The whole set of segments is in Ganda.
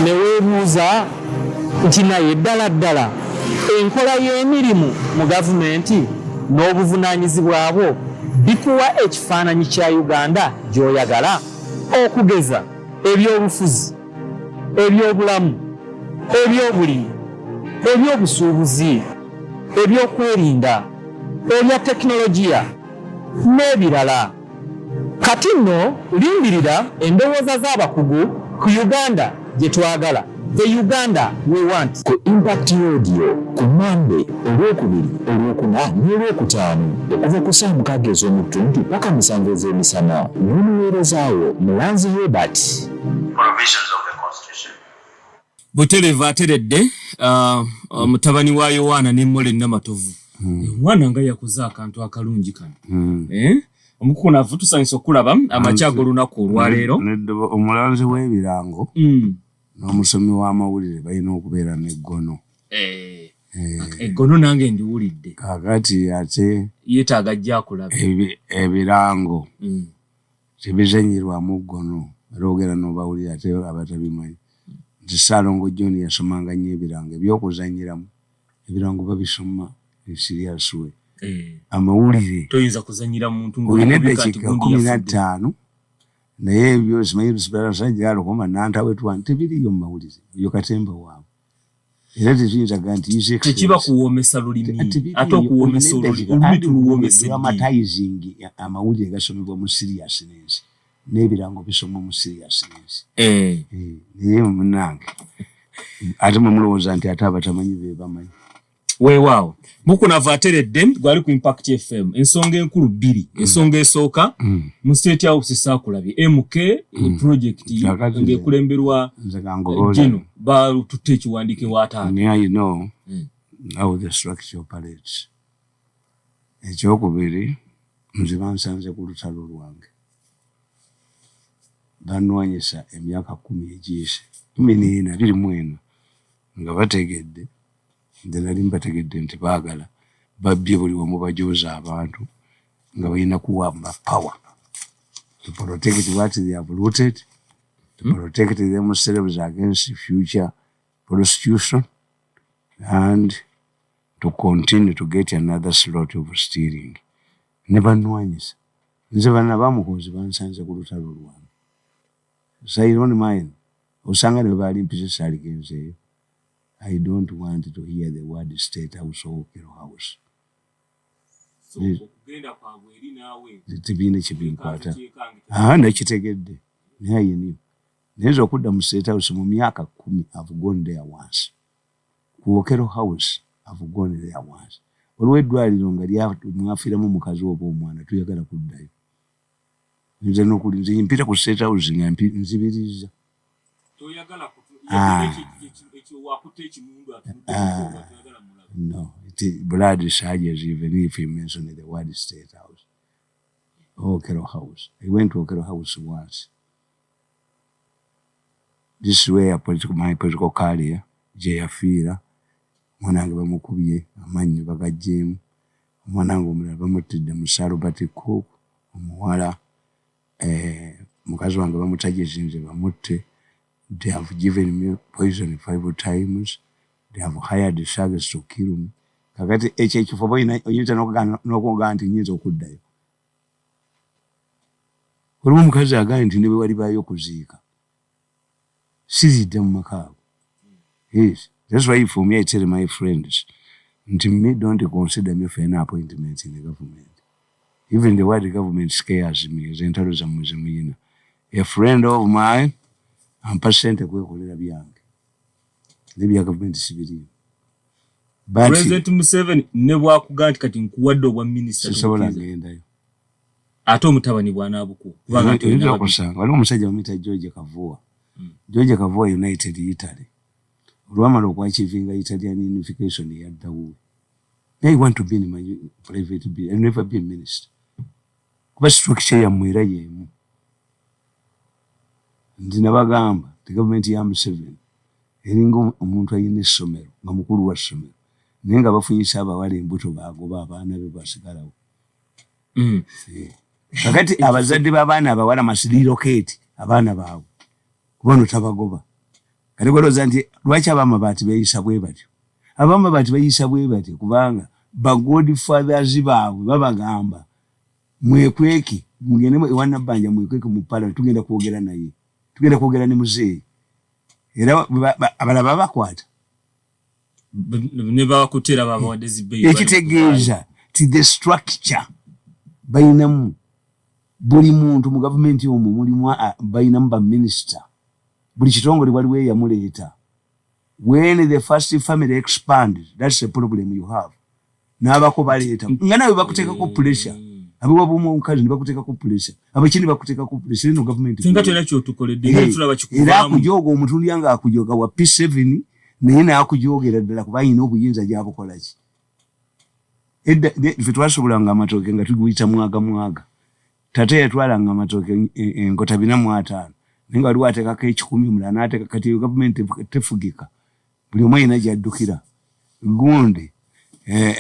ne weebuuza nti naye ddala enkola y'emirimu mu gavumenti n'obuvunaanyizibwa bwo bikuwa ekifaananyi kya Uganda gy'oyagala, okugeza ebyobufuzi, ebyobulamu, ebyobulimi, ebyobusuubuzi, ebyokwerinda, ebya tekinologiya n'ebirala. Kati nno lindirira endowooza z'abakugu ku Uganda gye twagala, the Uganda we want. Ku Impact Radio ku Monday, Olwokubiri, Olwokuna n'Olwokutaano okuva ku saa 6 ez'omutuntu paka 7 ez'emisana n'omuweerezaawo Mulanzi Robert. Provisions of the Constitution. Butereva ateredde mutabani wa Yohana ne Mole Namatovu. Mwana nga yakuza akantu akalungi kano. Omukuna avutusanyisa okulaba amakyago lunaku olwaleero. Omulanzi w'ebirango n'omusomi w'amawulire balina okubeera n'eggono. Eggono nange ndiwulidde. Kakati ate yeetaaga ajja akulaba. Ebirango tebizanyirwamu ggono. Era ogera n'obawulira ate abatabimanyi. Nti Ssaalongo John yasomanga nnyo ebirango ebyokuzanyiramu. Ebirango babisoma serious way. Amawulire toyinza kuzanyira muntu ng'olina eddakiika 15 naye ebyo simanyi bisibala sajja alokoma nantawe twan tebiriyo mu mawulire yo katemba waabwe. Era tekiyinza nti tekiba kuwoomesa lulimi ate okuwoomesa olulimi tuluwoomesa dramatizing amawulire gasomebwa mu seriousness n'ebirango bisomwa mu seriousness. Naye munange ate mulowooza nti ate abatamanyi be bamanyi. Weewaawo mukunava ateredde gwali ku Impact FM ensonga enkulu 2. Ensonga esooka mu State House saakulabye MK project ng'ekulemberwa Gino batutte ekiwandiike w'ataata. Yeah, you know how the structure operates. Ekyokubiri nze bansanze ku lutalo lwange banwanyisa emyaka 10 egiyise 14 nga bategedde nze nali mbategedde nti baagala babbye buli wamu bajooza abantu nga balina kuwamba power to protect what they have looted, to protect themselves against future prostitution, and to continue to get another slot of stealing. Never nwanyisa nze bana bamukozi bansanze ku lutalo lwange. So I don't mind osanga ne bali mpise sali genzeyo. I don't want to hear the word State House or Kero House. So, kugenda kwabwe eri naawe. Tibine kibinkwata. Nakitegedde. Naye yini. Neza okudda mu State House mu myaka 10 I've gone there once. Ku Kero House I've gone there once. Olw'eddwaliro nga lyamwafiramu mukazi oba omwana tuyagala kuddayo. Nze n'okuli nze mpita ku State House nga nzibiriza. Toyagala no, blood surges even if you mention the word State House. Okero House. I went to Okero House once. This is where my political career, Jayafira, mwanange bamukubye amanyi bagajjemu, mwanange omulala bamutidde mu Sarubati Cook, omuwala mukazi wange bamutajezinze bamutte. They have given me poison 5 times. They have hired the thugs to kill me. Kakati ekifo oyinza n'okugaa nti nyinza okuddayo. Waliwo omukazi agaye nti ne bwe wali baayo okuziika. Sizidde mu makaago. Yes. That's why for me I tell my friends, nti me don't consider me for an appointment in the government. Even the word government scares me. Ezentalo zammwe zemuyina. A friend of mine ampa ssente kwekolera byange. Nebya gavumenti sibiriyo. President Museveni ne bwakugaa nti kati nkuwadde obwa minisita. Sisobola gendayo. Ate omutabani bw'anaabuku. Kubanga okusanga waliwo omusajja bamuyita George Kavua. George Kavua United Italy. Olwamala okwachivinga Italian unification yaddawo. I want to be in my private bill. I've never been minister. Kuba structure ya mwera yemu. Ndina bagamba the government ya Museveni eringo omuntu ayine essomero nga mukulu wa ssomero naye nga bafunyisa abawala embuto bagoba abaana be basigalawo. Kakati abazadde b'abaana abawala masiriro keeti abaana baabwe kubano tabagoba kati gwaloza nti lwaki abamabaati beeyisa bwe batyo abamabaati beeyisa bwe batyo kubanga bagodfathers baabwe babagamba mwekweke mugende ewanabbanja mwekweke mu parliament tugenda kwogera naye tugenda kwogera ne muzeeyi era abalaba bakwata ne bakutera babawadde zibeeyi ekitegeeza ti the structure bayinamu buli muntu mu gavumenti omwo mulimu bayinamu baminister buli kitongole waliwo eyamuleeta when the first family expands that's the problem you have n'abako baleeta nga nawe bakuteekako pressure abiwabumu omukazi ne bakuteekako pressure abakini bakuteekako pressure ino gavumenti singa tolina kyotukoledde nga tulaba kikuvaamu era akujooga omutundi yanga akujooga wa P7 naye naakujoogera ddala kuba ayina obuyinza gy'abukola ki edda ffe twasobolanga amatooke nga tuguyita mwaga tate yatwalanga amatooke enkota 45 naye nga waliwo ateekako 10 mulala n'ateeka kati gavumenti tefugika buli omu ayina gy'addukira gundi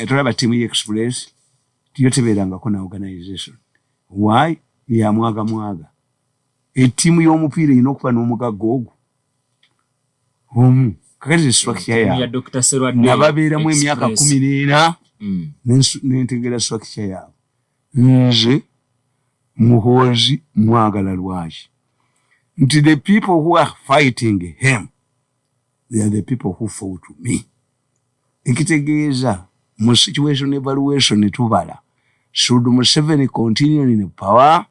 tolaba ttiimu y'express yo tebeerangako na organization why ya mwaga ettiimu y'omupiira erina okuba n'omugagga ogwo omu kakati structure yaabwe nababeeramu emyaka 14 n'entegera structure yaabwe nze muhoozi mwagala lwaki nti the people who are fighting him they are the people who fought me ekitegeeza mu situation evaluation tubala should Museveni continue in power?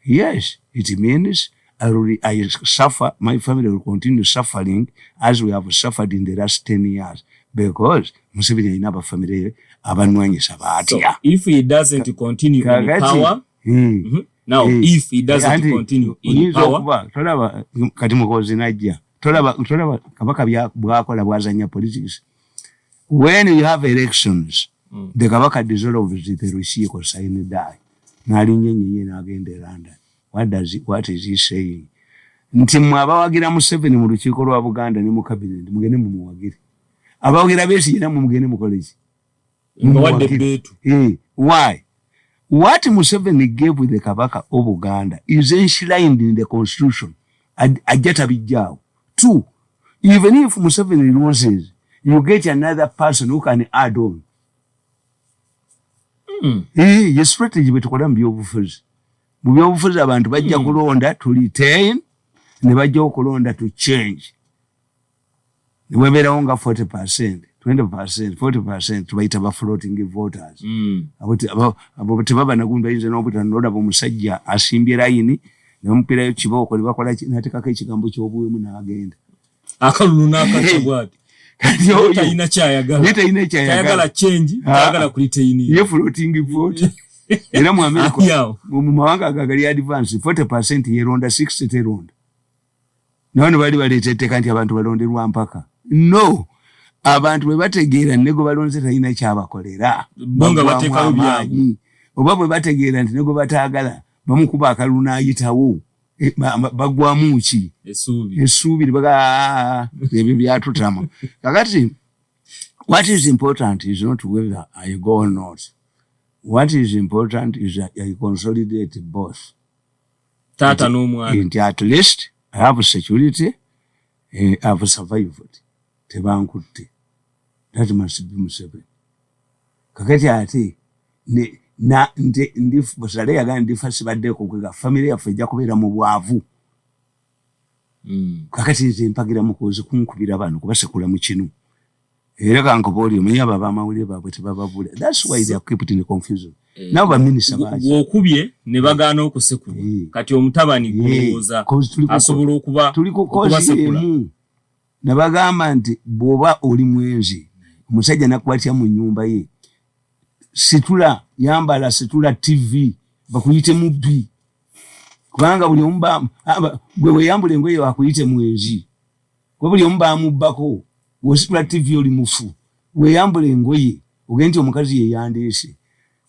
Yes, it means I suffer, my family will continue suffering as we have suffered in the last 10 years because Museveni inaba family abanwanyisa batya. So if he doesn't continue in power, now if he doesn't continue in power, tolaba kati mukozi najja tolaba kabaka bwakola bwazanya politics. When you have elections, the kabaka dissolves the Rusiiko sign die. Nalinyenye n'agenda London. What is he saying? Nti mwabawagira Museveni mu lukiiko lwa Buganda ne mu cabinet mugende mu muwagire. Abawagira besi yina mu mugende mu college. Why? What Museveni gave with the kabaka of Buganda is enshrined in the constitution. Ajata bijjaawo. 2. Even if Museveni loses, you get another person who can add on. Ye strategy betukola mu byobufuzi. Mu byobufuzi abantu bajja kulonda to retain ne bajja okulonda to change. Ne webeerawo nga 40%, 20%, 40% tubayita ba floating voters. Abo tebaba nagunda bayinza n'obutanoda b'omusajja asimbye layini ne mupiirayo kibooko ne bakola n'ateekako ekigambo ky'obuwemu n'agenda. Akalulu n'akatibwati. Yeta chayagala change yagala kulitaini ye floating vote era mu America mu mawanga gagali advance 40% yeronda 60 teronda none bali balitete kanti abantu balonderwa mpaka no abantu bwe bategeera nego balonze taina kyabakolera bonga bateka byanyi oba bwe bategeera nti nego batagala bamukuba akaluna ayitawo bagwamu ki esuubi baga ebyo byatutama kakati what is important is not whether I go or not. What is important is that I consolidate both. Tata no mwana at least I have security, I have survived. Tebankutte. That must be Museveni. Kakati ate na ndi basale yaga ndi fasibadde kukwega family yafe ejja kubeera mu bwavu kakati nze mpagira mukozi kunkubira abantu kubasekula mu kinu era kankoboli omuyaba bamawulire baabwe tebababula. That's why they are kept in confusion. Now ba minister baje okubye ne bagaana okusekula kati omutabani gulowooza asobola okubasekula nabagamba nti bwoba oli mwenzi omusajja nakwatya mu nyumba ye situla yambala situla TV bakuyite mubbi kubanga buli omba gwe yambule ngoye wakuyite mwenzi kwa buli omba mubbako wositula TV oli mufu we yambule ngoye ogenti omukazi ye yandese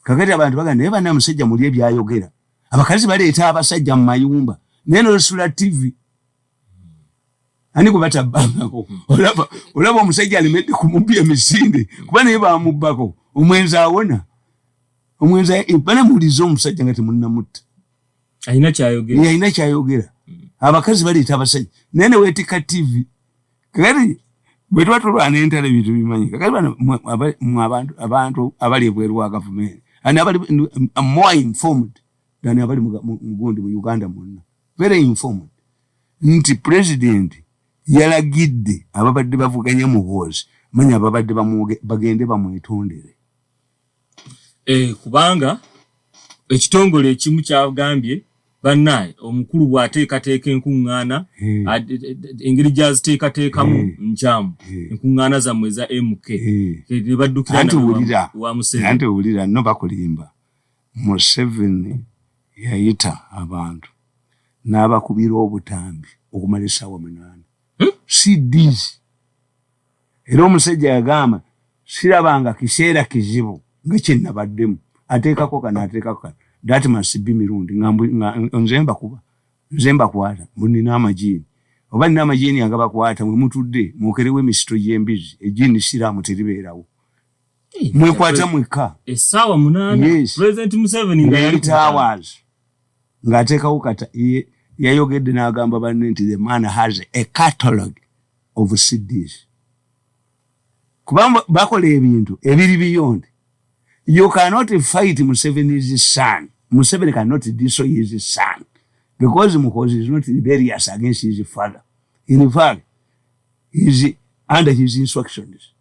kakati abantu baganda eba na musajja muli ebyayogera abakazi baleeta abasajja mu mayumba neno situla TV ani kubata bangako olaba omusajja alimedde ku mubbi emisinde kuba naye bamubbako omwenza awona omwenza bana mulizo omusajja ngati munna mutta ayina kyayogera abakazi baleeta abasajja nene wetika TV Kati bwe twatulwana entalo ebintu bimanyika. Kati abantu abali ebweru wa government and abali more informed than abali mugundi mu Uganda monna. Very informed. Nti president yalagidde ababadde bavuganya Muhoozi manya ababadde bagende bamwetondere. Kubanga ekitongole ekimu kyagambye bannaye omukulu bw'ateekateeka enkuŋŋaana engeri gyaziteekateekamu nkyamu enkuŋŋaana zammwe za MK ne baddukira wa Museveni. Anti owulira no bakulimba Museveni yayita abantu n'abakubira obutambi okumala essaawa 8 CDs. Era omusajja yagamba sirabanga kiseera kizibu nga kye nabaddemu ateekako kana. That must be Mirundi. Nzemba kuwata. Munina amajini. Oba nina amajini agaba kuwata. Mwe mutudde. Mukerewe emisito gy'embizi. Ejini siraamu teribeerawo. Mwekwata mweka. Essaawa 8. Yes. President Museveni nga yali hours. Ng'ateekawo kata. Yayogedde n'agamba banne nti the man has a catalogue of CDs. Kubanga bakola ebintu ebiri beyond. You cannot fight Museveni's son. Museveni cannot destroy his son. Because Muhoozi is not rebellious against his father. In fact, he's under his instructions.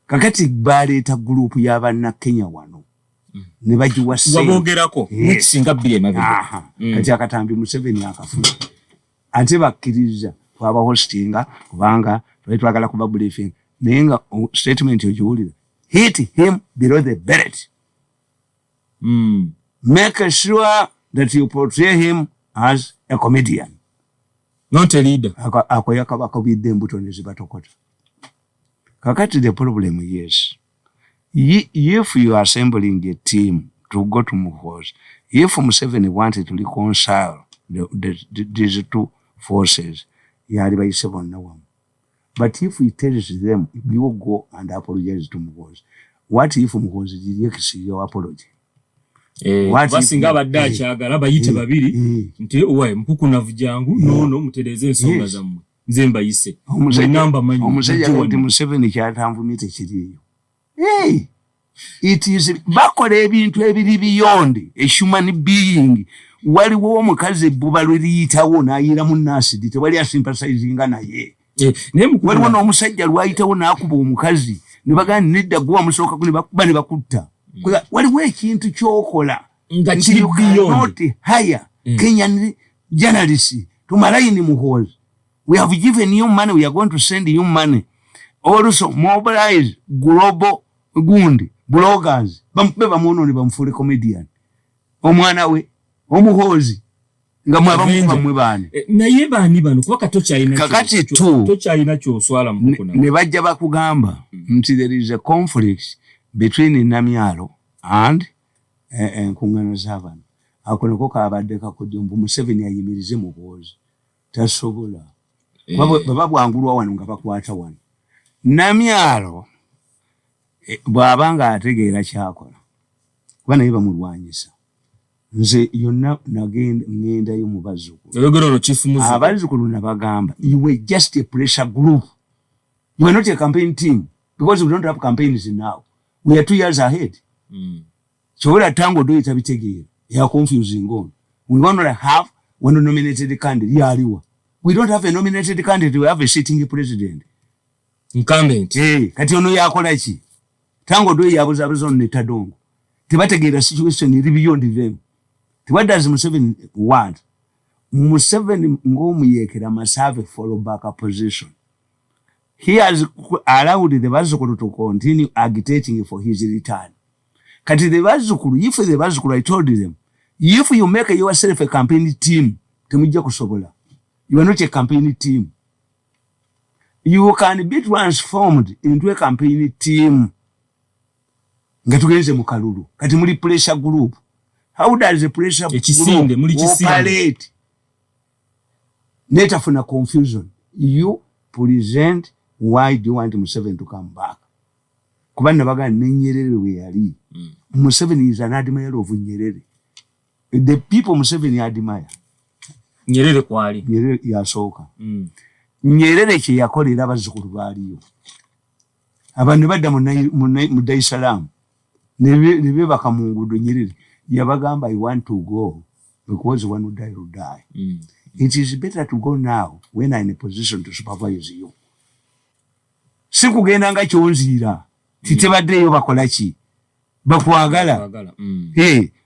Kakati baleeta group y'abanna Kenya wano. Ne bagiwa wabogerako singa bbiri emabega. Kati akatambi Museveni akafuna. Ate bakkiriza twaba hostinga kubanga twagala kuba briefing. Naye nga statement yogiwulira. Hit him below the belt. Make sure that you portray him as a comedian. Not a leader. Akoyaka bakobidde embuto ne zibatokota. Kakati the problem is, if you are assembling a team to go to Muhoozi, if Museveni wanted to reconcile these two forces, yali bayise bonna wamu. But if he tells them, you go and apologize to Muhoozi, what if Muhoozi rejects your apology? Basinga abadde akyagala bayite babiri nti owaye mpukunavu jangu nono mutereze ensonga zammwe nze mbayise omusajja nti Museveni kyatanvumite kiriyo. It is bakola ebintu ebiri beyond a human being. Waliwo omukazi ebbuba lwe liyitawo n'ayira mu naasidi tewali asympathizinga naye. Waliwo n'omusajja lwayitawo n'akuba omukazi ne bagamba nedda gwe wamusookako ne bakuba ne bakutta. Waliwo ekintu ky'okola nga kiri beyond. Hire Kenyan journalists to Malaini Muhoozi. We have given you money. We are going to send you money. Also mobilize global gundi bloggers. Bampe bamuno bamfule comedian. Omwana we Omuhoozi nga mwe bani. Naye bani bano kuba katokyalina kakati tokyalina kyoswala mukuna. Ne bajja bakugamba nti there is a conflict between Namyalo and enkuŋŋaana z'abantu. Ako nako kaabadde kakujjumbu Museveni ayimirize Muhoozi. Tasobola. Baba bwangulwa wano nga bakwata wano. Namyalo bw'aba nga ategeera kyakola. Kuba naye bamulwanyisa. Nze yonna ngendayo mu bazzukulu. Abazzukulu nabagamba, you were just a pressure group. You were not a campaign team. Because we don't have campaigns now. We are 2 years ahead. Chobola tango do itabitegeera. Ya confusing on. We want to have one nominated candidate. Yaliwa. We don't have a nominated candidate. We have a sitting president. Incumbent. Kati ono yakola ki? Tango do yabuzabuza on netadongo. Tebategeera situation iri beyond them. What does Museveni want? Museveni ng'omuyekera must have a follow-back opposition. He has allowed the Bazukulu to continue agitating for his return. Kati the Bazukulu, if the Bazukulu, I told them, if you make yourself a campaign team, temujja kusobola. You are not a campaign team. You can be transformed into a campaign team. Nga tugenze mu kalulu. Kati muli pressure group. How does the pressure group operate? Netafuna confusion. You present why do you want Museveni to come back? Kubana baga Nyerere we yali. Museveni is an admirer of Nyerere. The people Museveni admire. Nyerere kwali. Nyerere yasoka. Nyerere kye yakolera abazzukulu baaliyo. Abantu badda mu Dar es Salaam ne beebaka mu nguudo Nyerere yabagamba I want to go because one would die will die. It is better to go now when I'm in a position to supervise you. Si kugenda nga kyonziira titebaddeyo bakola ki bakwagala.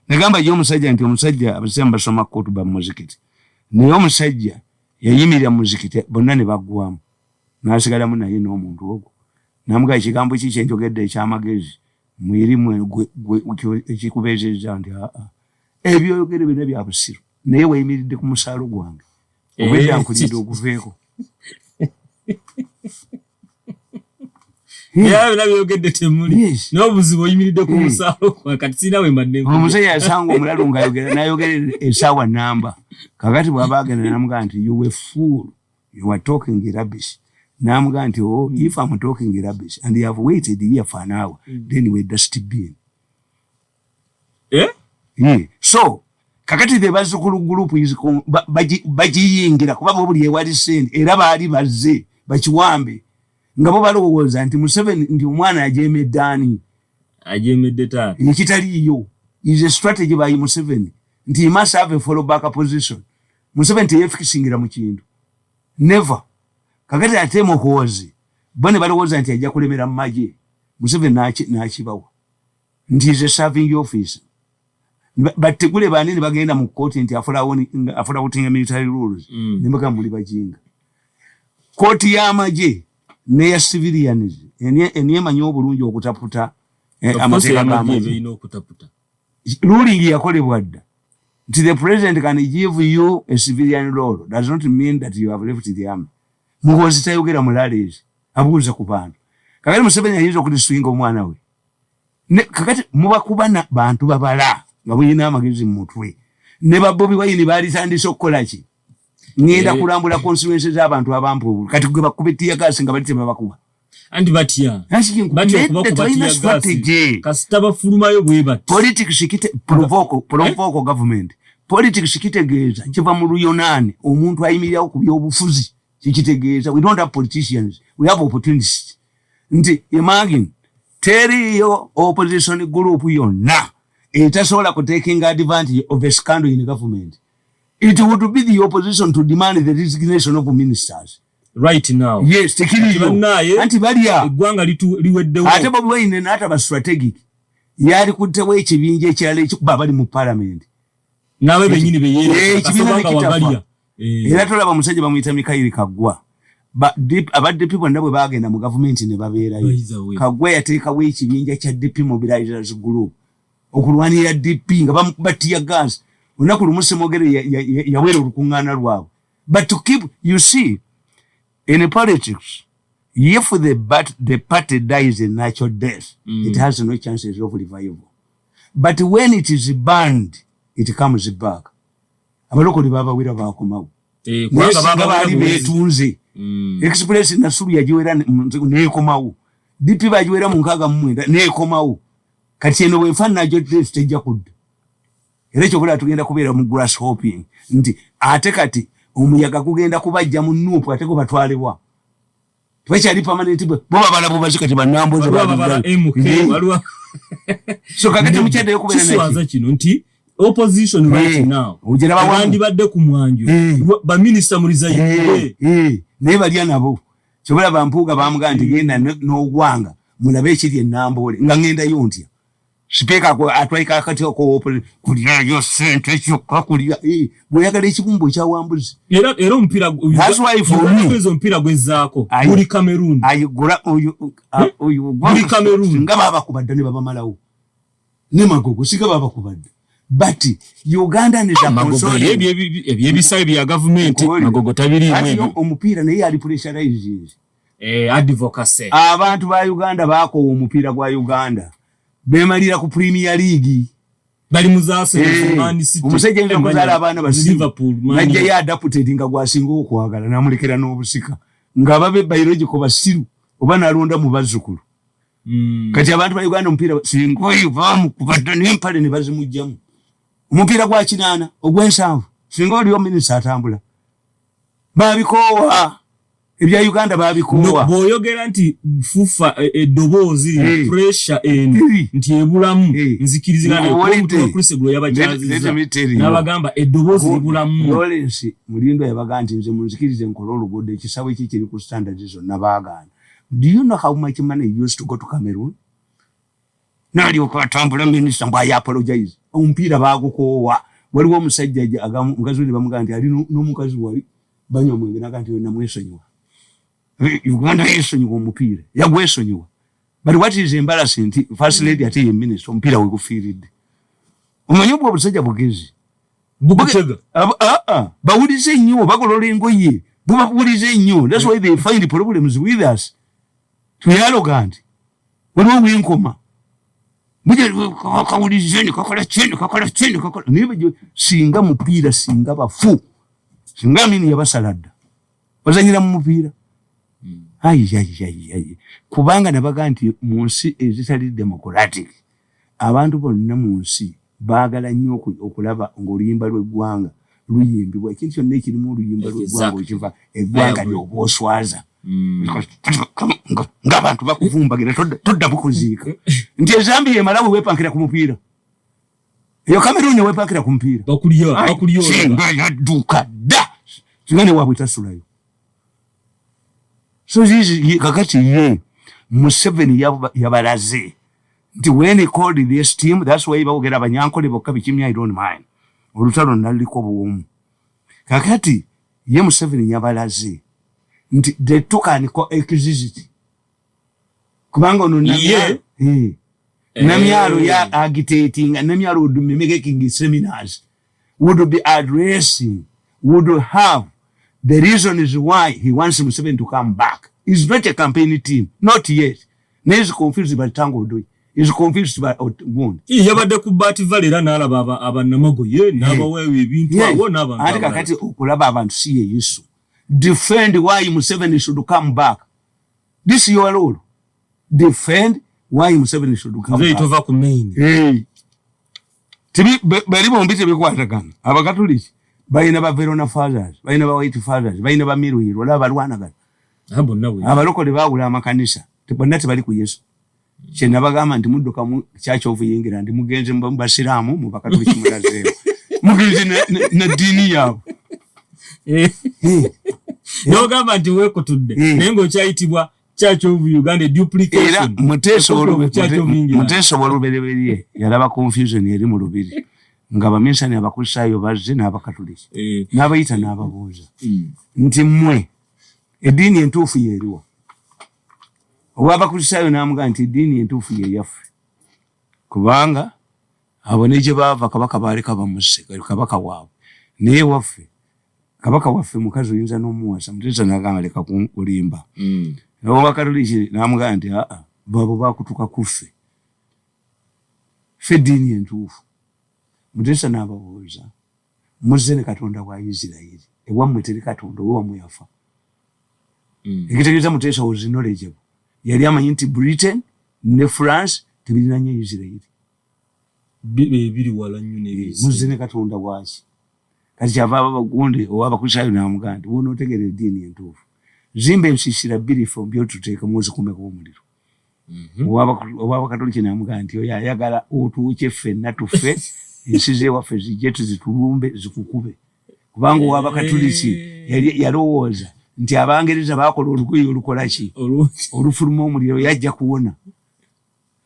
Nagamba yo omusajja nti omusajja abasema basoma kutuba mu muzikiti naye omusajja yayimirira mu muzikiti bonna ne baggwamu n'asigalamu naye n'omuntu ogwo namuga ekigambo kiki enjogedde ekyamagezi mwirimu ekikubeezezza nti ebyoyogere bino bya busiru naye weyimiridde ku musaalo gwange obwedda nkulidde okuveeko. Yeah, nabyogedde temuli. N'obuzibu oyimiridde ku musaalo kati sina we mbadde. Omusajja yasanga omulalu ng'ayogera n'ayogera essaawa namba. Kakati bw'aba agenda n'amugamba nti you were fool. You were talking rubbish. N'amugamba nti oh, if I'm talking rubbish and you have waited here for an hour, then you were dusty bin. So, kakati the bazzukulu group is bagiyingira kuba buli ewali sente era baali bazze bakiwambe. Nga bo balowooza nti Museveni ndi omwana ajemedde ani taata ekitaliyo is a strategy by Museveni nti he must have a follow back position. Museveni teyefikisingira mu kintu never. Kakati ate muhoozi bone balowooza nti ajja kulemera mu magye. Museveni n'akibawa nti is a serving officer bategule banini bagenda mu kooti nti afulawutinga military rules nembaga muli bajinga kooti y'amagye neya civilians enemanyi obulungi okutaputa amateeka g'amagye ruling yakolebwa dda nti the president can give you a civilian role does not mean that you have left the army. Muhoozi tayogera mulaleezi abuuza ku bantu. Kakati Museveni ayinza okuliswinga omwana we kakati mubakuba bantu babala nga bulina amagezi mu mutwe ne Bobi Wine baalitandise okukola ki ngenda kulambula constituencies z'abantu abampuubulu kati gwe bakube tiya gasi nga balite babakuba andi batya kasita bafulumayo bwe bati politics kite provoke government politics kitegeeza kiva mu Luyonaani omuntu ayimirirawo ku byobufuzi kitegeeza we don't have politicians we have opportunists. Nti imagine teriyo opposition group yonna etasobola ku taking advantage of a scandal in government. It would be the opposition to demand the resignation of ministers. Right now. Yes, tekiriyo. Anti baliya. Eggwanga liweddewo. Ate Bobi Wine n'ata ba strategic. Yali kuttewo ekibinja ekirala ekikuba bali mu parliament. Nawe bennyini beyeera. Ekibiina nekitafa. Era tolaba musajja bamuyita Mikaeli Kaggwa. Abadde people ndabwe bagenda mu government ne babeerayo. Kaggwa yateekawo ekibinja kya DP Mobilizers Group. Okulwanira DP nga bamukubatiya gas. Unaku lumuse mogere yawera olukuŋŋaana lwabwe. But to keep, you see, in politics, if the party dies a natural death, it has no chances of revival. But when it is banned, it comes back. Abalokole babawera baakomawo. Nga baali beetunze. Express Nasuru yagiwera neekomawo. DP bagiwera mu 69 neekomawo. Kati eno bwenfaanana gyo tejja kudda. Era ekyokola tugenda kubeera mu grasshopping nti ate kati omuyaga gugenda kubajja mu Nuupu ate gubatwalibwa. Tebakyali permanent bo babalabo bazikati bannamboze waliwo. So kakati mukyaddeyo kubeera nakiswaza kino nti opposition right now bandibadde ku mwanjo baminisita mulizayire naye balya nabo kyobola bampuuga bamugamba nti genda n'ogwanga mulabe ekiri ennamboole nga ŋŋendayo ntya. Speaker atwaika akati kulya yo sente kyokka kulya bweyagala ekibumbu ekyawambuzi era omupiira omupiira gwezaako buli Cameroon ayigula buli Cameroon nga babakubadde ne babamalawo ne magogo siga babakubadde but Uganda ne ebyebisayo bya government magogo tabiriimu omupiira naye ali pressurized advocacy abantu ba Uganda baakoowa omupiira gwa Uganda bemalira ku Premier League bali muzaase Man City omusajja nje kuzaala abaana ba Liverpool najja ya adapted nga gwasinga okwagala namulekera n'obusika nga babe biological basiru oba nalonda mu bazzukulu kati abantu ba Uganda omupiira singoyo bamu kubadde n'empale ne bazimujjamu omupiira gwa kinaana ogw'ensanvu singa oliyo minisita atambula babikoowa ebya Uganda babikowa boyogera nti fufa edobozi pressure nti ebulamu nzikirizigana ko Chris yabajaziza nabagamba edobozi libulamu Lawrence Mulindo yabaga nti nze munzikirize nkola oluguudo ekisawe kiri ku standards zo nabagana. Do you know how much money used to go to Cameroon? Nali okatambula minister mbaya apologize ompira bagukowa waliwo omusajja mugazuli bamugamba nti ali n'omukazi wali banyo mwenge nakanti yonna mwesonyiwa Uganda yesonyiwa omupira yagwesonyiwa but what is embarrassing first lady ate ye minister omupira we gufiiridde omanyi bwo obusajja bugezi bugutega bawulize nnyo bakolola engoye bubawulize nnyo that's why they find problems with us tuyaloganti waliwo winkoma muje kawulizeni kakola chini nibe singa mupira singa bafu singa mini yabasalada bazanyira mu mupira ayi kubanga nabaga nti munsi ezitali democratic abantu bonna munsi baagala nnyo okulaba ng'oluyimba lw'eggwanga luyimbibwa ekintu kyonna ekirimu oluyimba lw'eggwanga okiva eggwanga ly'oboswaza ng'abantu bakuvumbagira todda bukuziika nti ezambi ye Malawi weepankira ku mupiira eyo Cameroon weepankira ku mupiira bakulyola yaduka da kigane waabwe tasulayo so zizi kakati ye Museveni yabalaze nti when he called this team that's why bawogera abanyankole bokka bikimya I don't mind olutalo naliko buwomu kakati ye Museveni yabalaze nti they took an exit kubanga ono namyalo ya agitating and namyalo would be making seminars would be addressing would have the reason is why he wants Museveni to come back. It's not a campaign team not yet. He's confused by Tango Doi. He's confused by Wound. Yabadde ku Bati Valera n'alaba abannamago ye n'abaweewe ebintu abo n'abantu ate kakati okulaba abantu si ye Yesu defend why Museveni should come back. This is your role. Defend why Museveni should come back. Tova ku main. Tibi bali bombite bikwatagana. Abakatoliki bayina ba Verona Fathers, bayina ba White Fathers, bayina ba Mirundi, wala balwanagana. Abo nawe. Abalokole baawula amakanisa. Tebonna tebali ku Yesu. Kye nabagamba nti mudduka mu Church of England mugenze mu basiraamu mu bakatoliki mulazeewo. Mugenze na dini yaabo. Yogamba nti weekotudde naye ng'okyayitibwa Church of Uganda duplication. Era muteeso wolubereberye yalaba confusion eri mu lubiri nga baminsani abakusaayo bazze n'abakatoliki n'abayita n'ababuuza nti mmwe eddiini entuufu yeeriwa owabakusaayo n'amugaa nti eddiini entuufu ye yaffe kubanga abo ne gye baava kabaka baaleka bamusse kabaka waabwe naye waffe kabaka waffe mukazi oyinza n'omuwasa muteesa n'agamba leka kulimba owabakatoliki n'amugaa nti babo bakutuka kuffe ffe eddiini entuufu muteesa n'ababuuza muzze ne Katonda wa Isirayiri ewammwe teri Katonda owammwe yafa ekitegeeza muteesa was knowledgeable yali amanyi nti Britain ne France tebirina nnyo Isirayiri biri wala nnyo n'ebisi muzze ne Katonda waki kati kyava abagunde owabakusaayo n'amugaa nti wona otegera eddiini entuufu zimba ensiisira bbiri from byotuteeka muzikumeko omuliro owabakatoliki n'amugaa nti oyo ayagala otuuke ffenna tuffe ensi z'ewaffe zijje tuzitulumbe zikukube kubanga owabakatoliki yalowooza nti Abangereza baakola olugoye olukola ki olufuluma omuliro yajja kuwona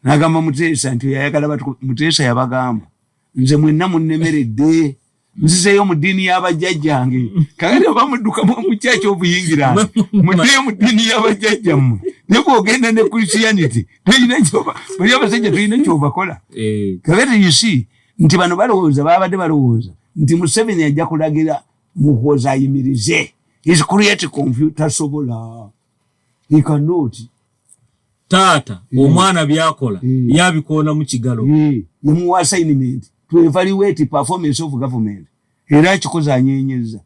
n'agamba Muteesa nti yayagala Muteesa yabagamba nze mwenna munnemeredde nzizeeyo mu ddiini y'abajjajjange kakati oba mudduka mu Church of England muddeyo mu ddiini y'abajjajjammwe naye bw'ogenda ne Christianity toyina kyoba bali abasajja toyina kyobakola kakati you see nti bano balowooza babadde balowooza nti Museveni ajja kulagira muhoozi ayimirize is create confusion tasobola he cannot taata omwana byakola yabikoona mu kigalo yemuwa assignment to evaluate performance of government era kikoza anyenyeza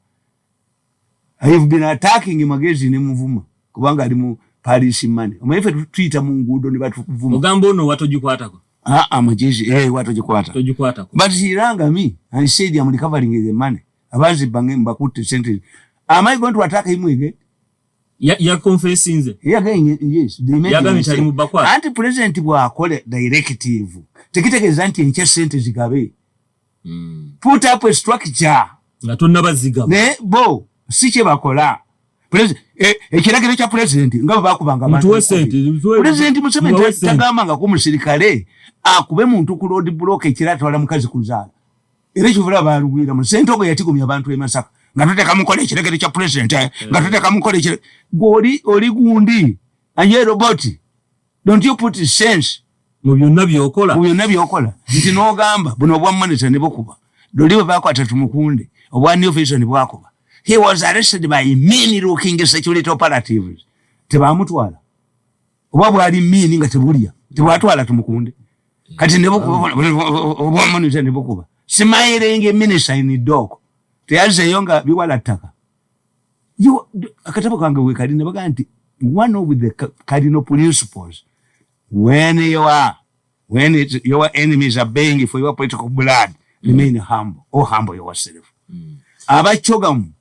I have been attacking magezi ne muvuma kubanga ali mu Paris money omayife tutwita mu nguudo ne batukuvuma ogamba ono watojikwatako amagezi watojikwata but hiranga me and said I'm recovering the money abazi bange mbakutte sentence am I going to attack him again ya confessinze yes yagamita mu bakwa anti president bwakole directive tekitegeza nti enche sente zigabe put up a structure nga tonna baziga ne bo siche bakola president ekiragiro kya president nga bakubanga president Museveni tagama nga ko musirikale akube muntu ku road block ekiratwala mukazi kuzala era kivula balugwira mu sentogo yatigumya abantu e Masaka nga tuteka mukole ekiragiro kya president nga tuteka mukole ekiragiro goli oli gundi anye robot don't you put sense mu byonna byokola nti n'ogamba buno obwa monitor ne bukuba doliwe bakwata tumukunde obwa new vision ne bwakuba. He was arrested by many looking security operatives. Tebamutwala. Oba bwali mini nga tebulia. Tebwatwala tumukunde. Kati ne bukuba obwa monitor ne bukuba. Simairenge minister in dog. Teyaze yonga biwala ttaka. Akatabo kange wekali ne baganti one of the cardinal principles when your enemies are begging for your political blood, remain humble or humble yourself. Abachogamu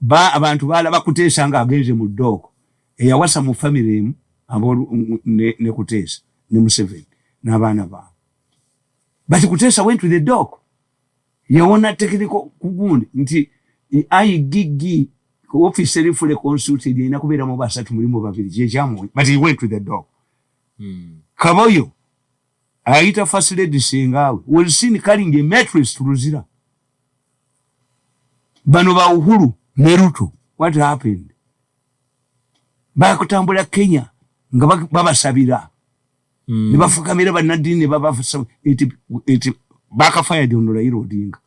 ba abantu bala bakutesa nga agenze mu dog eyawasa mu family abo ne kutesa ne Museveni n'abaana ba but kutesa went to the dog yawona technical kugundi nti gigi office refule consulted ina kubera mu basatu mulimo babiri je jamu but he went to the dog. Kaboyo aita first lady singawe was seen carrying a mattress to Ruzira. Bano ba Uhuru Neruto, what happened? Bakutambula Kenya nga babasabira. Ne bafukamira banadini iti baka fired on Raila Odinga.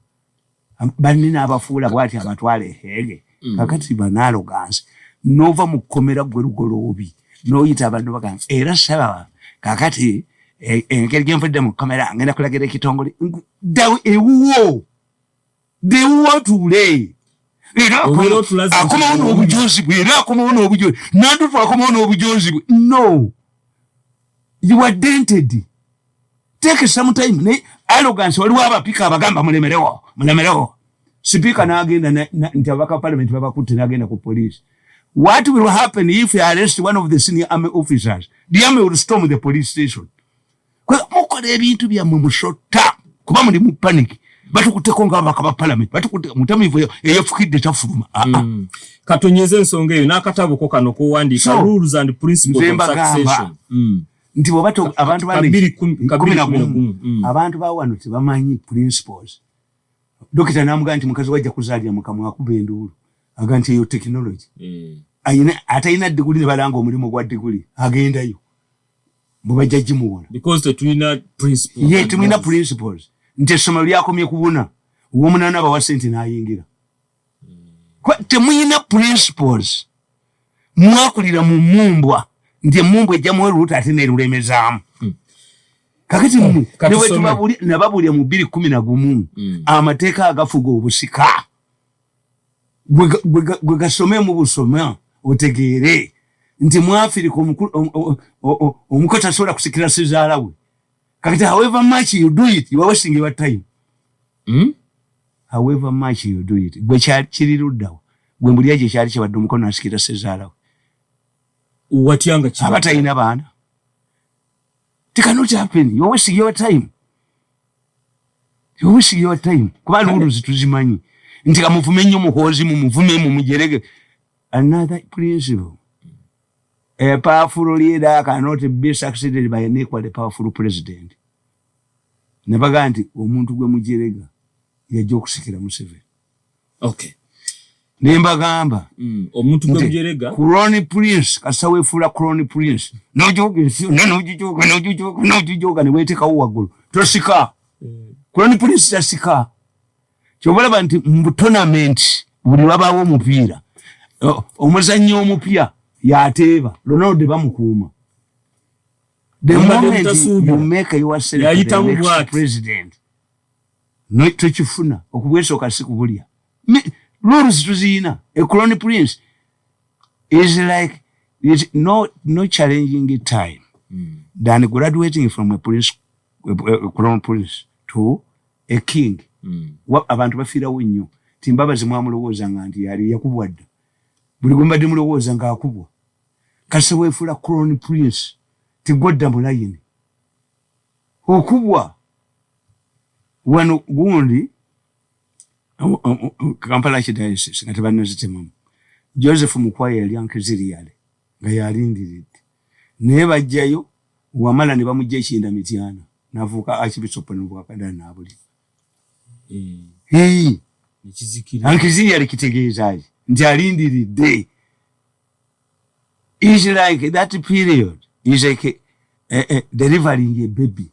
Banina abafuula bwati abatwale hege. Kakati banalo ganse. Nova mukomera gwerugolo obi. No yita abantu bakan era saba kakati engeri gemfudde mu kamera ngenda kulagira ekitongole dawe ewuwo de wotule era akoma ono obujozi bwe era akoma ono obujozi nandu twakoma ono obujozi bwe no you are dented take some time ne arrogance waliwo abapika abagamba mulemerewo speaker n'agenda nti abaka parliament babakutte n'agenda ku police. What will happen if you arrest one of the senior army officers? The army will storm the police station. Kwa mukole ebintu bya mu shota kuba muri mu panic batukutekonga abaka parliament mutamivu eyafukidde tafuluma katonyeze ensonga eyo n'akatabo ko kano ko wandika rules and principles of succession nti bobato abantu bali abantu ba wano tebamanyi principles. Dokita namugamba nti mukazi wajja kuzaalira mukamwa kubendulu aganti eyo technology atayina degree ne balanga omulimu gwa degree agendayo mubajjaji muwona because tetulina principles. Tulina principles nti somero lyakomye kubuna uwomunana bawa sente n'ayingira kwa temuyina principles mwakulira mu mumbwa nti mumbwa ejjamu ruta ate nerulemezaamu kakati mwe nababulya mu 2011 amateeka agafuga obusika gwe gasome mu busoma otegeere nti mwafirika omukota asobola kusikira sezaala we kakati however much you do it you are wasting your time. However much you do it gwe kiriruddawo gwe mbulyaje kyali kibadde omukono asikira sezaala we watyanga kiba abatayina baana. It cannot happen. You're wasting your time. You're wasting your time. Kuba rules tuzimanyi. Ntika muvume nnyo muhozi muvume mu mujerege. Another principle. A powerful leader cannot be succeeded by an equally powerful president. Nebaga nti omuntu gwe mujerega yajja okusikira Museveni. Okay. Nemba gamba omuntu gwe mujerega Crown Prince kasawe fula Crown Prince no joga ne weteka uwagulu tosika Crown Prince tasika kyobalaba nti mu tournament buli wabawo omupiira omuzannyo omupya yateeba Ronaldo bamukuuma the moment you make yourself the next president no tukifuna okubweso kasikubulya rules tuzina a Crown Prince is like it's no challenging time than graduating from a Crown Prince to a king. Abantu bafira wenyo timbabazi mwamulowooza nga nti yali yakubwadde buli gwembadde mulowooza nga akubwa kase weefula crown prince tigwadda mu layini okubwa wano gundi Kampala Archdiocese nga tebannazitemamu Joseph Mukwaya yali ankiziriyale nga yalindiridde naye bajjayo wamala ne bamugja ekinda mityana navuuka Archbishop Nubwakadda n'abuli ankiziriyale kitegeezaayo nti alindiridde. Is like that period is like delivering a baby.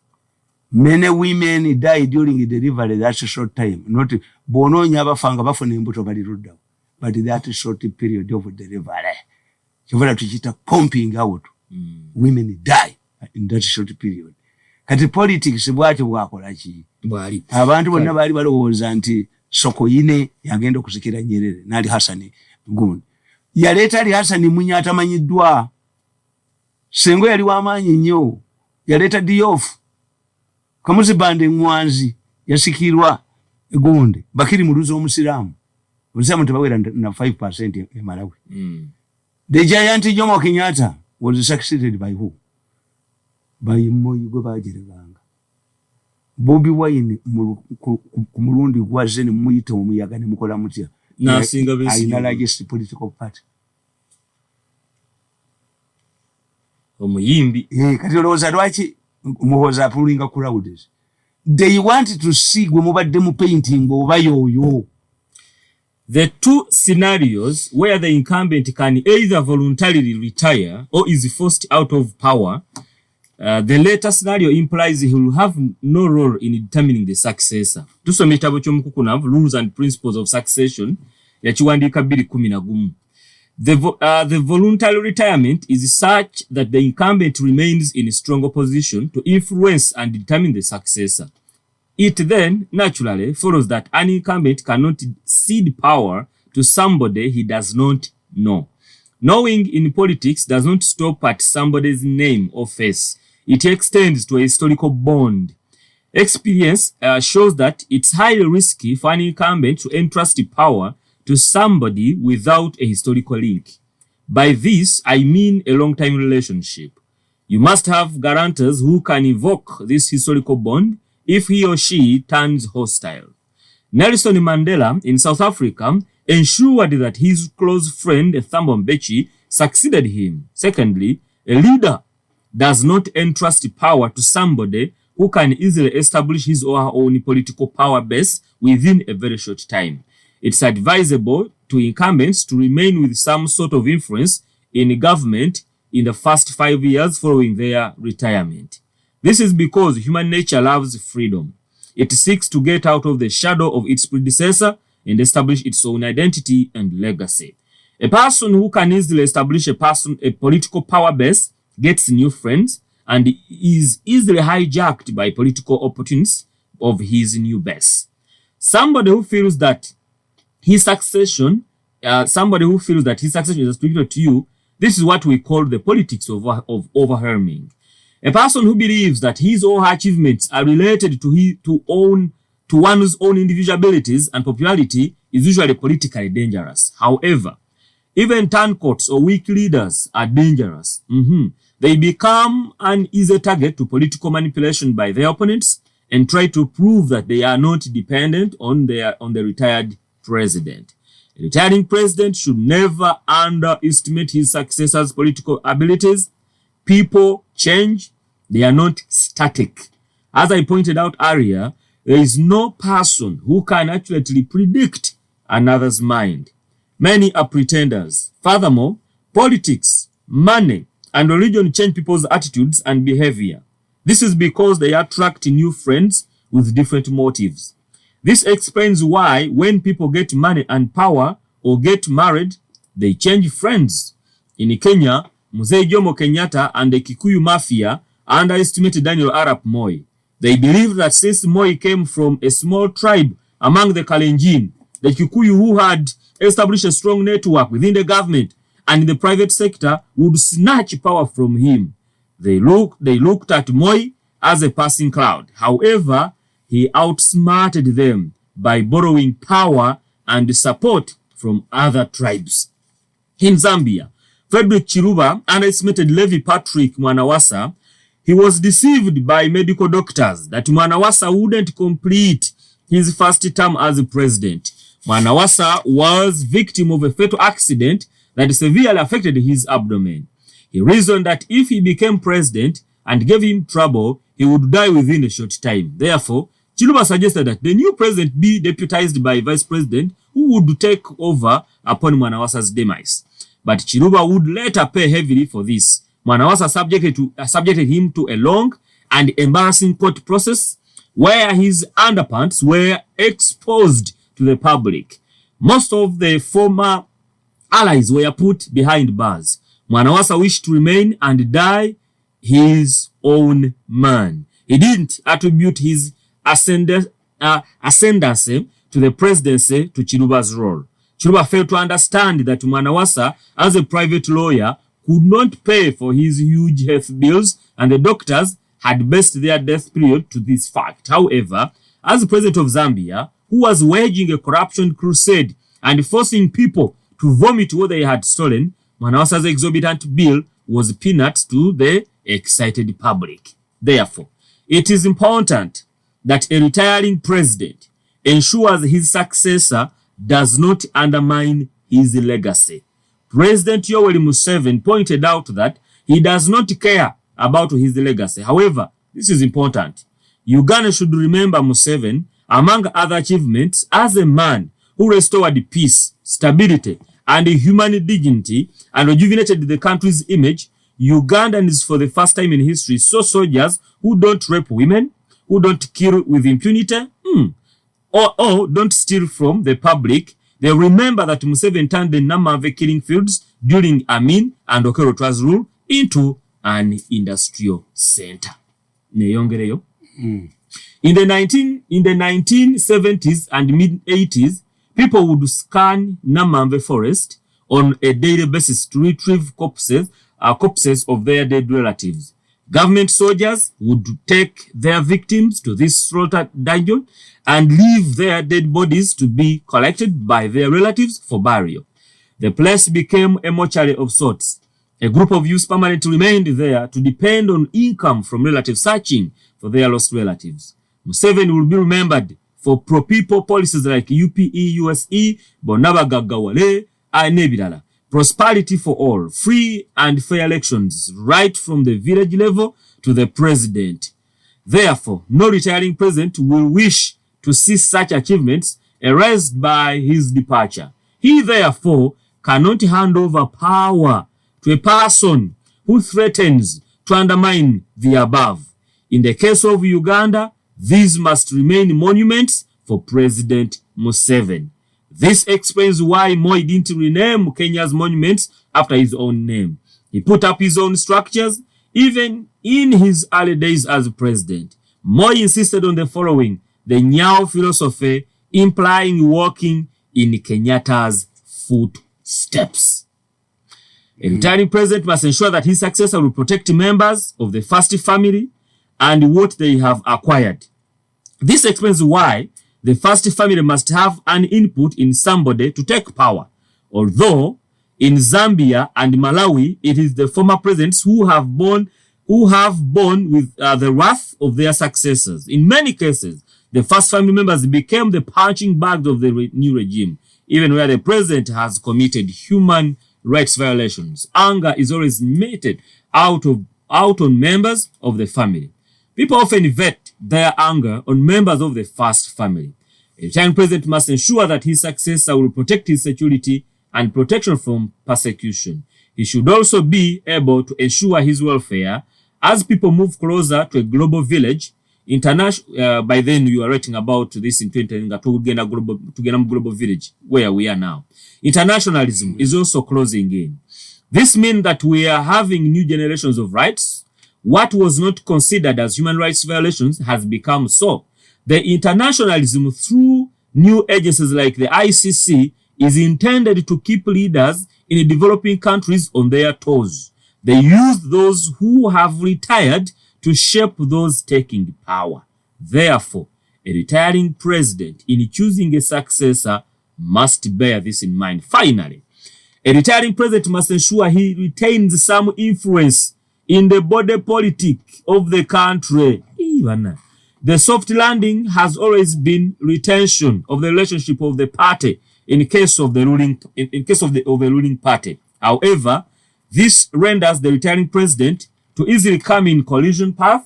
Many women die during delivery. That's a short time. Not bono nyaba fanga bafuna embuto bali rudda. But that short period of delivery. Kivula tuchita pumping out. Women die in that short period. Kati politics bwati bwakola ki. Bwali. Abantu bonna bali balowooza nti Sokoine yagenda okusikira Nyerere nali Hasani gundi. Yaleta ali Hasani Munya atamanyiddwa. Sengo yali w'amaanyi nnyo. Yaleta Diouf. Kamuzibande Ngwanzi yasikirwa Gonde. Bakiri Muluzi omusiraamu. Omusiraamu tebawera na 5% e Malawi. The giant Jomo Kenyatta was succeeded by who? By Moi gwe bajerevanga. Bobi Wine ku Mirundi gwaze ne muyita omuyaga ne mukola mutya. Nasinga besi. Aina largest political party. Omuyimbi. Kati olowooza lwaki muhoza pulling crowds? They want to see gwe mubadde mu painting oba yoyo. The two scenarios where the incumbent can either voluntarily retire or is forced out of power, the latter scenario implies he will have no role in determining the successor. Tusome ekitabo ky'omukukunavu Rules and Principles of Succession yakiwandiika 2011. The voluntary retirement is such that the incumbent remains in a stronger position to influence and determine the successor. It then naturally follows that an incumbent cannot cede power to somebody he does not know. Knowing in politics does not stop at somebody's name or face. It extends to a historical bond. Experience shows that it's highly risky for an incumbent to entrust power to somebody without a historical link. By this, I mean a long-time relationship. You must have guarantors who can evoke this historical bond if he or she turns hostile. Nelson Mandela in South Africa ensured that his close friend Thabo Mbeki succeeded him. Secondly, a leader does not entrust power to somebody who can easily establish his or her own political power base within a very short time. It's advisable to incumbents to remain with some sort of influence in government in the first 5 years following their retirement. This is because human nature loves freedom. It seeks to get out of the shadow of its predecessor and establish its own identity and legacy. A person who can easily establish a political power base gets new friends and is easily hijacked by political opportunities of his new base. Somebody who feels that his succession is attributed to you, this is what we call the politics of overwhelming. A person who believes that his or her achievements are related to one's own individual abilities and popularity is usually politically dangerous. However, even turncoats or weak leaders are dangerous. They become an easy target to political manipulation by their opponents and try to prove that they are not dependent on the retired president. A retiring president should never underestimate his successor's political abilities. People change. They are not static. As I pointed out earlier, there is no person who can accurately predict another's mind. Many are pretenders. Furthermore, politics, money, and religion change people's attitudes and behavior. This is because they attract new friends with different motives. This explains why when people get money and power or get married, they change friends. In Kenya, Mzee Jomo Kenyatta and the Kikuyu Mafia underestimated Daniel Arap Moi. They believed that since Moi came from a small tribe among the Kalenjin, the Kikuyu who had established a strong network within the government and in the private sector would snatch power from him. They looked at Moi as a passing cloud. However, he outsmarted them by borrowing power and support from other tribes. In Zambia, Frederick Chiluba underestimated Levi Patrick Mwanawasa. He was deceived by medical doctors that Mwanawasa wouldn't complete his first term as president. Mwanawasa was victim of a fatal accident that severely affected his abdomen. He reasoned that if he became president and gave him trouble, he would die within a short time. Therefore, Chiluba suggested that the new president be deputized by vice president who would take over upon Mwanawasa's demise. But Chiluba would later pay heavily for this. Mwanawasa subjected him to a long and embarrassing court process where his underpants were exposed to the public. Most of the former allies were put behind bars. Mwanawasa wished to remain and die his own man. He didn't attribute his ascendancy to the presidency to Chiluba's role. Chiluba failed to understand that Mwanawasa, as a private lawyer, could not pay for his huge health bills, and the doctors had based their death period to this fact. However, as president of Zambia, who was waging a corruption crusade and forcing people to vomit what they had stolen, Mwanawasa's exorbitant bill was peanuts to the excited public. Therefore, it is important that a retiring president ensures his successor does not undermine his legacy. President Yoweri Museveni pointed out that he does not care about his legacy. However, this is important. Uganda should remember Museveni, among other achievements, as a man who restored peace, stability, and human dignity and rejuvenated the country's image. Ugandans, for the first time in history, saw soldiers who don't rape women, who don't kill with impunity, or don't steal from the public. They remember that Museveni turned the Namave killing fields during Amin and Okelotwa's rule into an industrial center. Neyongereyo. In the 1970s and mid-80s, people would scan Namave forest on a daily basis to retrieve corpses of their dead relatives. Government soldiers would take their victims to this slaughter dungeon and leave their dead bodies to be collected by their relatives for burial. The place became a mortuary of sorts. A group of youths permanently remained there to depend on income from relatives searching for their lost relatives. Museveni will be remembered for pro-people policies like UPE, USE, Bonabagagawale, and Nebirala. Prosperity for all, free and fair elections, right from the village level to the president. Therefore, no retiring president will wish to see such achievements erased by his departure. He, therefore, cannot hand over power to a person who threatens to undermine the above. In the case of Uganda, these must remain monuments for President Museveni. This explains why Moi didn't rename Kenya's monuments after his own name. He put up his own structures, even in his early days as president. Moi insisted on the following: the Nyao philosophy, implying walking in Kenyatta's footsteps. A retiring president must ensure that his successor will protect members of the first family and what they have acquired. This explains why the first family must have an input in somebody to take power. Although in Zambia and Malawi, it is the former presidents who have borne with the wrath of their successors. In many cases, the first family members became the punching bags of the new regime, even where the president has committed human rights violations. Anger is always meted out on members of the family. People often vet their anger on members of the first family. A retiring president must ensure that his successor will protect his security and protection from persecution. He should also be able to ensure his welfare as people move closer to a global village. By then you are writing about this in 2010, global village where we are now. Internationalism is also closing in. This means that we are having new generations of rights. What was not considered as human rights violations has become so. The internationalism through new agencies like the ICC is intended to keep leaders in developing countries on their toes. They use those who have retired to shape those taking power. Therefore, a retiring president in choosing a successor must bear this in mind. Finally, A retiring president must ensure he retains some influence in the body politic of the country. The soft landing has always been retention of the relationship of the party in case of the ruling party. However, this renders the retiring president to easily come in collision path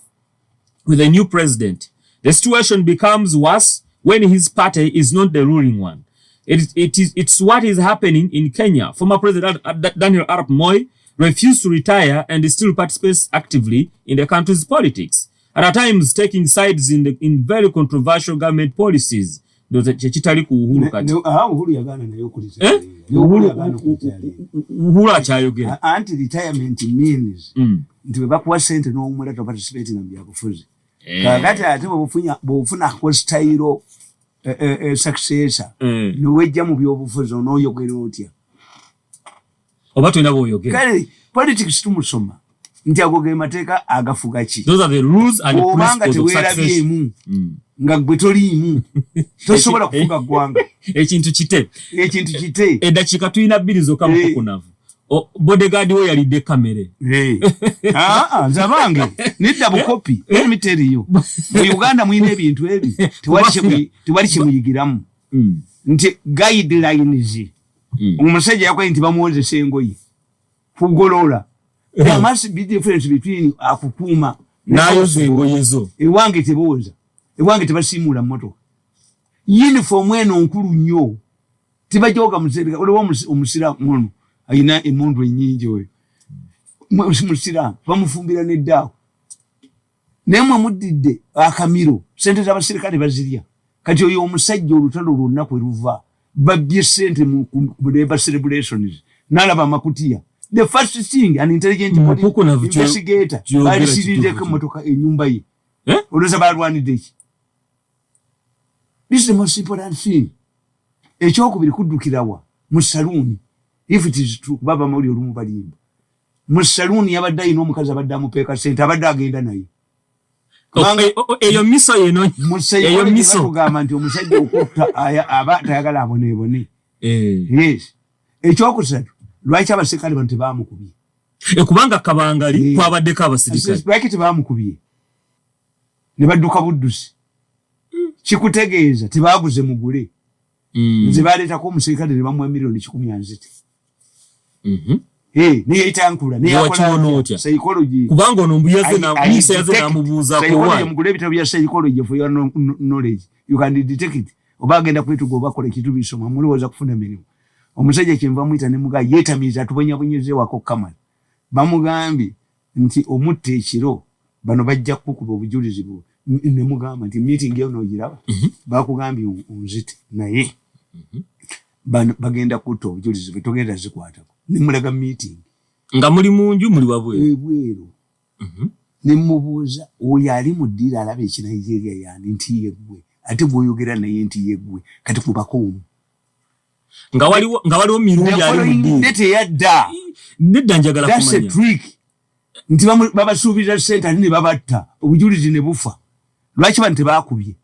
with a new president. The situation becomes worse when his party is not the ruling one. It's what is happening in Kenya. Former President Daniel Arap Moi refused to retire and still participates actively in the country's politics, and at times taking sides in very controversial government policies. Uhuru achayogera. Anti-retirement means nti webakuwa sente n'omula to participate na byabufuzi. Kakati ate bwofuna ko style successor niwejja mu byobufuzi onooyogera otya. Oba tulina bw'oyogera. Kale politics tumusoma nti ago ge mateeka agafuga ki. Those are the rules and the principles of success. Nga gwe toliimu tosobola kufuga ggwanga. Ekintu kite eddakiika tulina bbiri zokka mu kukunavu. Bodyguard we yalidde kamere. Zabange nedda bukopi. Let me tell you. Mu Uganda mwine ebintu ebi tewali kyemuyigiramu nti guidelines omusajja yakola nti bamuwozesa engoye kugolola. There must be difference between akukuuma n'ayoza engoye zo. Ewange tebooza, ewange tebasiimula mmotoka. Uniform eno nkulu nnyo tebajooga musereka oliwo omusiraamu ono ayina emmundu ennyingi oyo musiraamu bamufumbira n'eddaawo naye mwemuddidde akamiro sente z'abaserikale bazirya. Kati oyo omusajja olutalo lwonna kwe luva babbye sente mu labor celebrations n'alaba amakutiya. The first thing an intelligent investigator alisirinzeko emmotoka ennyumba ye olwoza balwanidde eki. This is the most important thing. Ekyokubiri kuddukirawa mu saloon. If it is true baba mawuli olumu balimba mu saloon yabadde ayina omukazi abadde amupeeka sente abadde agenda naye. Eyo miso yeno eyo miso tugamba nti omusajja okutta aba tayagala aboneebone. Yes. Ekyokusatu lwaki abaserikale bano tebaamukubye? Kubanga kabangali kwabaddeko abasirikale. Lwaki tebaamukubye ne badduka buddusi? Kikutegeeza tebaaguze mugule. Nze baleetako omusirikale ne bamuwa miliyoni 10. Niye itankula niye akola psychology. Kubanga ono mbuyaze na muyise yaze namubuuza ko why mugule bitabo bya psychology for your knowledge. You can detect it. Obagenda kwetu go bakola kitu bisoma muliwoza kufuna mirimu. Omusajja kyenva mwita ne muga yetamiza tubonyabonyeze wako Kamala. Bamugambi nti omutte ekiro bano bajja kukuba obujulizi bwo. Ne mugamba nti meeting yo nogiraba. Bakugambi unzite naye. Bagenda kuto obujulizi bwe togenda zikwatako. Ne mulaga meeting. Nga muli munju muli wabwe. Ebweru. Ne mubuuza oyo ali mu ddira alaba ekinayijeeriya yani nti yegwe. Ate gwoyogera naye nti yegwe. Kati kubako omu. Nga waliwo Mirundi ali mu ddira. Nete yadda. Nedda njagala kumanya. That's a trick. Nti babasuubiza sente ate ne babatta. Obujulizi ne bufa. Lwaki bantu tebaakubye?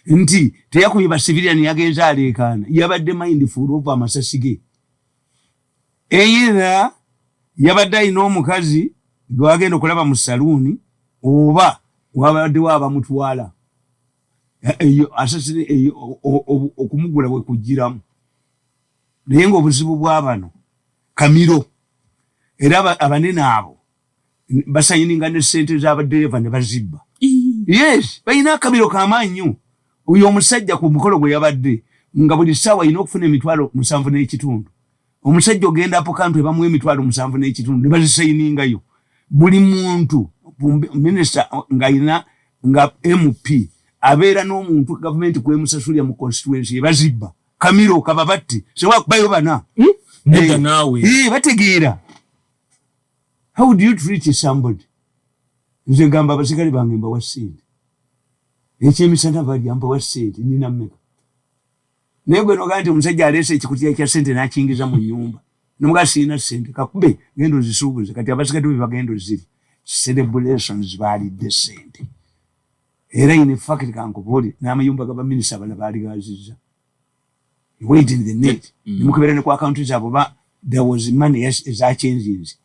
Nti teyakubye ba civilian yagenza aleekaana. Yabadde mindful of amasasi ge. Eyera yabadde ayina omukazi gwagenda okulaba mu saluuni oba wabadde wabamutwala. Eyo asasire eyo okumugula bwe kujjiramu. Naye ng'obuzibu bw'abano kamiro era abanene abo basayininga ne ssente z'abadereva ne bazibba. Yes, balina akamiro k'amaanyi. Oyo omusajja ku mukolo gwe yabadde nga buli ssaawa alina okufuna emitwalo 7.5. Omusajja ogenda apo kantu ebamuwa emitwalo 7.5 ne bazisayiningayo. Buli muntu minisita ng'ayina nga MP abeera n'omuntu gavumenti kwemusasulira mu constituency bazibba. Kamiro kababatti sewa kubayo bana. Nega nawe. Bategeera. How do you treat somebody? Nze gamba abasikali bange mbawa ssente. Ekyemisana bali mbawa ssente nina mmeka. Naye gwe nogaa nti omusajja aleese ekikutiya kya ssente n'akingiza mu nnyumba. Nomugaa sirina ssente kakube genda ozisuubuze kati abasikali be bagenda oziri. Celebrations baalidde ssente. Era in fact kankubuli n'amayumba g'abaminisita bala baali gazizza. Wait in the net. Nimukebera ne ku akaunti zaabo there was money eza changes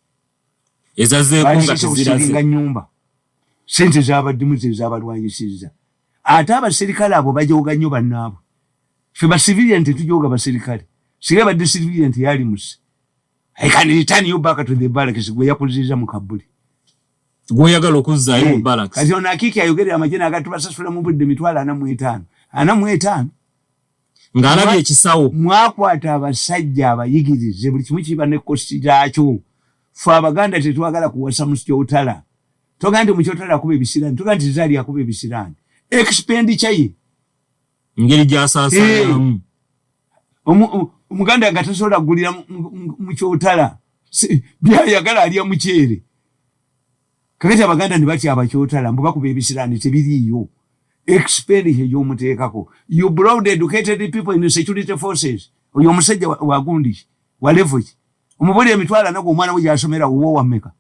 ezazeeko nga teziraze nyumba sente z'abaddimu z'abalwanyisizza ate abaserikale abo bajooga nnyo bannaabo ffe basivilian tetujooga baserikale singa badde civilian teyali musi I can return you back to the barracks gwe yakuzizza mu Kabuli gwoyagala okuzzaayo mu barracks kati ono akiki ayogerera amajina agatubasasula mu budde mitwalo 45 ng'alabye ekisawo mwakwata abasajja abayigirize buli kimu kiba ne kosti zaakyo ffe abaganda tetwagala kuwasa mu kyotala toga nti mu kyotala akuba ebisiraani toga nti zaali akuba ebisiraani expenditure ye ngeri gy'asaasaanamu omuganda gatasobola kugulira mu kyotala byayagala alya mukyere kakati abaganda ne batya abakyotala mbu bakuba ebisiraani tebiriiyo expenditure y'omuteekako you broad educated people in the security forces oyo omusajja wagundi wa level ki omubuli emitwalo nago omwana we gyasomera wo wameka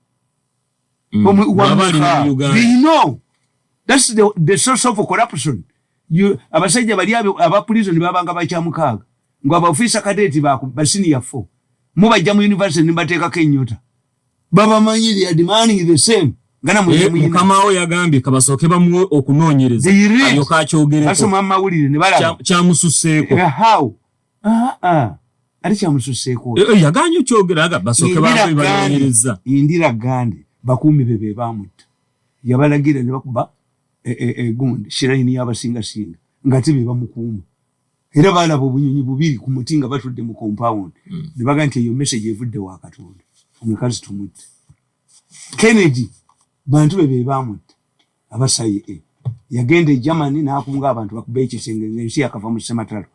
they know that's the source of corruption abasajja bali aba prison babanga bakyamukaaga ngo aba officer cadet ba senior 4 mubajja mu university nibateekako ennyota baba manyiri ya demanding the same ngana mukamawo yagambye kabasooke bamuwe okunoonyereza ayo kakyogereko asoma amawulire ne balaba kyamususseeko how ali kyamususseeko yaganye kyogeraga basooke banoonyereza Indira Gandhi bakuumi bebe bamutta yabalagira ne bakuba gundi shiraini y'abasinga nga tibe bamukuuma era balaba obunyonyi bubiri ku muti nga batudde mu compound ne baga nti eyo message evudde wa Katonda omukazi tumutte Kennedy bantu bebe bamutta abasayi yagenda e Germany n'akunga abantu bakuba ekisenge ng'ensi yakava mu sematalo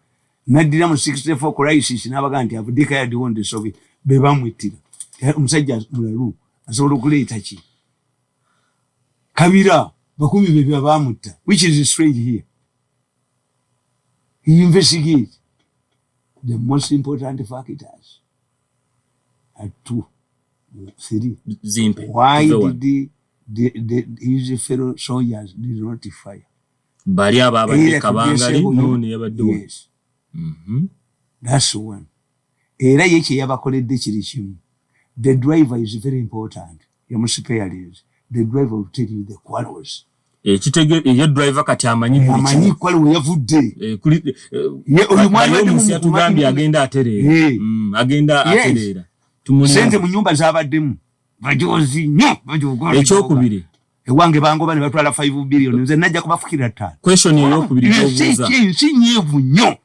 naddira mu 64 crisis n'abaga nti I've declared on the Soviet be bamwittira omusajja mulalu asobola okuleeta ki Kabira bakumi bebe bamutta which is strange here. He investigates the most important factors are 2, 3. Zimpe. Why did his fellow soldiers did not fire? Bali ababadde kabangali none yabadde. Yes. That's one. Era yeke yabakoledde kiri kimu. The driver is very important. You must spare this. The driver will tell you the quarrels. Ye driver kati amanyi kwali we yavudde oyo mwana musi atugambye agenda aterera agenda aterera tumuli sente mu nyumba zabaddemu bajozi nnyo bajogola ekyokubiri ewange bangoba ne batwala 5 billion nze najja kubafukira ttala question eyokubiri gyobuuza si nyevu nnyo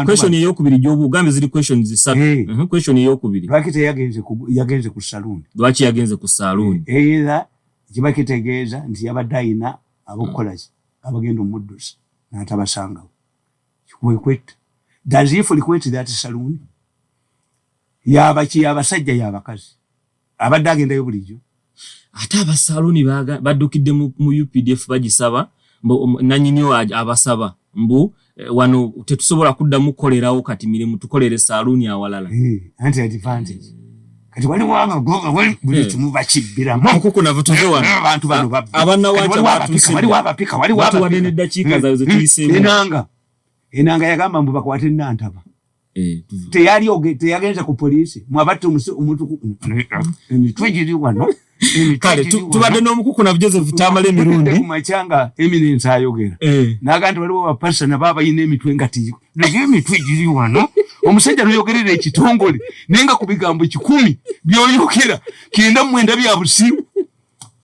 question eyokubiri gyobuugambe ziri questions zisatu question eyokubiri lwaki yagenze ku saloon lwaki yagenze ku saloon era kiba kitegeeza nti yabadde ayina abokukola ki abagenda omuddusa n'atabasangawo kikwekwetta does he frequent that saloon yabaki abasajja yabakazi abadde agendayo bulijjo ate abasaluni baddukidde mu UPDF bagisaba nanyinyo abasaba mbu wano tetusobola kuddamu kukolerawo kati mirimu tukolere saluni awalala anti advantage kati wali wanga goga wali buli kimu bakibbiramu okuko navutuze wano abantu bano abanna wacha wali wabapika wali wanene dakika zayo zetuyiseemu enanga yagamba mbu bakwate nantaba teyagenza ku poliisi mwabatte omuntu emitwe giri wano kale tubadde n'omukuku na Joseph Tamale Mirundi kumachanga eminence ayogera naganti waliwo bapasana baba yine emitwe ngati nage emitwe giri wano omusajja noyogerera ekitongole nenga ku bigambo 10 byoyokera kenda mwenda bya busimu